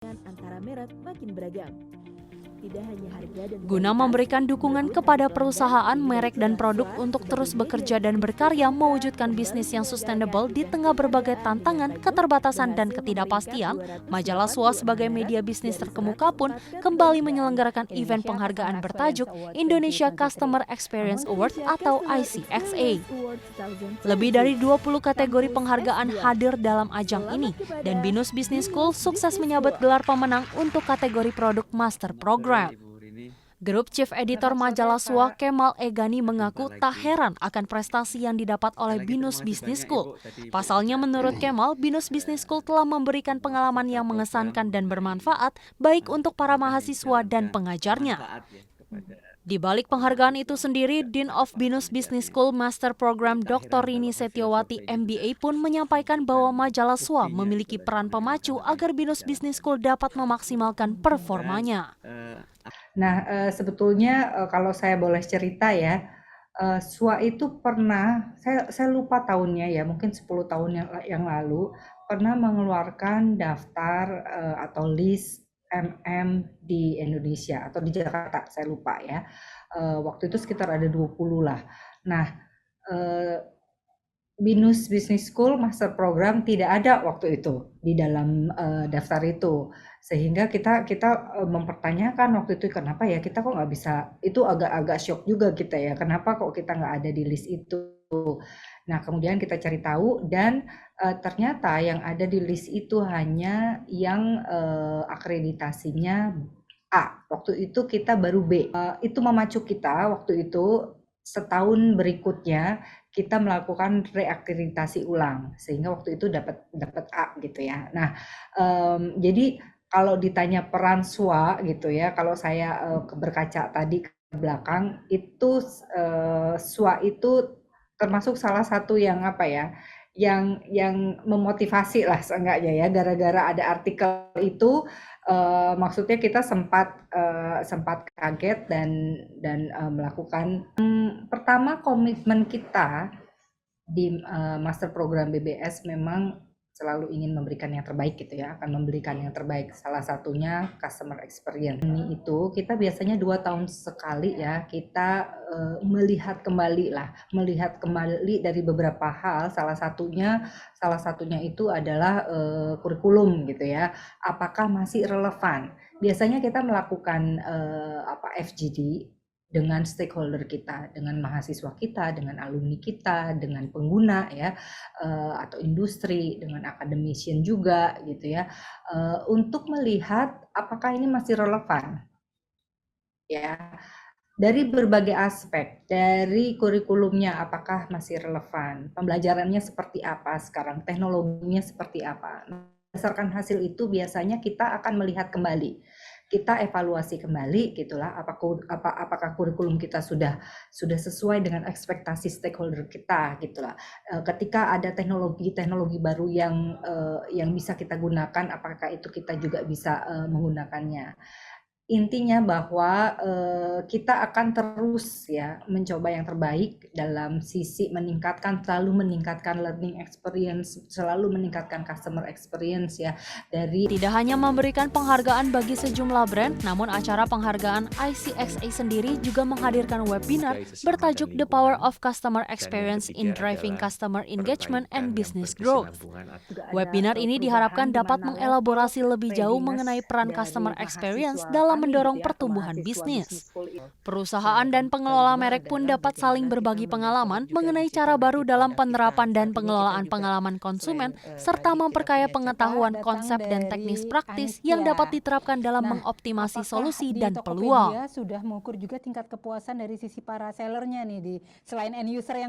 antara merek makin beragam. Tidak hanya harga dan Guna memberikan dukungan kepada perusahaan, merek, dan produk untuk terus bekerja dan berkarya mewujudkan bisnis yang sustainable di tengah berbagai tantangan, keterbatasan, dan ketidakpastian, majalah SWA sebagai media bisnis terkemuka pun kembali menyelenggarakan event penghargaan bertajuk Indonesia Customer Experience Award atau ICXA. Lebih dari 20 kategori penghargaan hadir dalam ajang ini, dan Binus Business School sukses menyabet gelar pemenang untuk kategori produk Master Program. Grup Chief Editor majalah SWA Kemal Egani mengaku tak heran akan prestasi yang didapat oleh Binus Business School. Pasalnya menurut Kemal, Binus Business School telah memberikan pengalaman yang mengesankan dan bermanfaat baik untuk para mahasiswa dan pengajarnya. Di balik penghargaan itu sendiri, Dean of Binus Business School Master Program Dr. Rini Setiawati MBA pun menyampaikan bahwa majalah SWA memiliki peran pemacu agar Binus Business School dapat memaksimalkan performanya. Nah, sebetulnya kalau saya boleh cerita ya, SWA itu pernah, saya lupa tahunnya ya, mungkin 10 tahun yang lalu, pernah mengeluarkan daftar atau list MM di Indonesia atau di Jakarta, saya lupa ya. Waktu itu sekitar ada 20 lah. Nah, Binus Business School Master Program tidak ada waktu itu di dalam daftar itu, sehingga kita mempertanyakan waktu itu kenapa ya kita kok nggak bisa, itu agak shock juga kita ya, kenapa kok kita nggak ada di list itu. Nah kemudian kita cari tahu dan ternyata yang ada di list itu hanya yang akreditasinya A, waktu itu kita baru B. Itu memacu kita waktu itu setahun berikutnya kita melakukan reakreditasi ulang sehingga waktu itu dapat A gitu ya. Nah, jadi kalau ditanya peran SWA gitu ya, kalau saya berkaca tadi ke belakang itu SWA itu termasuk salah satu yang apa ya, yang memotivasi lah seenggaknya ya, gara-gara ada artikel itu maksudnya kita sempat kaget dan melakukan pertama komitmen kita di master program BBS memang selalu ingin memberikan yang terbaik gitu ya, akan memberikan yang terbaik. Salah satunya customer experience. Ini itu kita biasanya 2 tahun sekali ya, kita melihat kembali dari beberapa hal. Salah satunya itu adalah kurikulum gitu ya. Apakah masih relevan? Biasanya kita melakukan FGD dengan stakeholder kita, dengan mahasiswa kita, dengan alumni kita, dengan pengguna ya, atau industri, dengan academician juga gitu ya, untuk melihat apakah ini masih relevan ya, dari berbagai aspek, dari kurikulumnya apakah masih relevan, pembelajarannya seperti apa sekarang, teknologinya seperti apa. Berdasarkan hasil itu biasanya kita akan melihat kembali, kita evaluasi kembali gitulah, apakah kurikulum kita sudah sesuai dengan ekspektasi stakeholder kita gitulah. Ketika ada teknologi baru yang bisa kita gunakan, apakah itu kita juga bisa menggunakannya. Intinya bahwa kita akan terus ya mencoba yang terbaik dalam sisi selalu meningkatkan learning experience, selalu meningkatkan customer experience ya. Tidak hanya memberikan penghargaan bagi sejumlah brand, namun acara penghargaan ICXA sendiri juga menghadirkan webinar bertajuk The Power of Customer Experience in Driving Customer Engagement and Business Growth. Webinar ini diharapkan dapat mengelaborasi lebih jauh mengenai peran customer experience dalam mendorong pertumbuhan bisnis. Perusahaan dan pengelola merek pun dapat saling berbagi pengalaman mengenai cara baru dalam penerapan dan pengelolaan pengalaman konsumen, serta memperkaya pengetahuan konsep dan teknis praktis yang dapat diterapkan dalam mengoptimasi solusi dan peluang. Sudah mengukur juga tingkat kepuasan dari sisi para sellernya nih, selain end user yang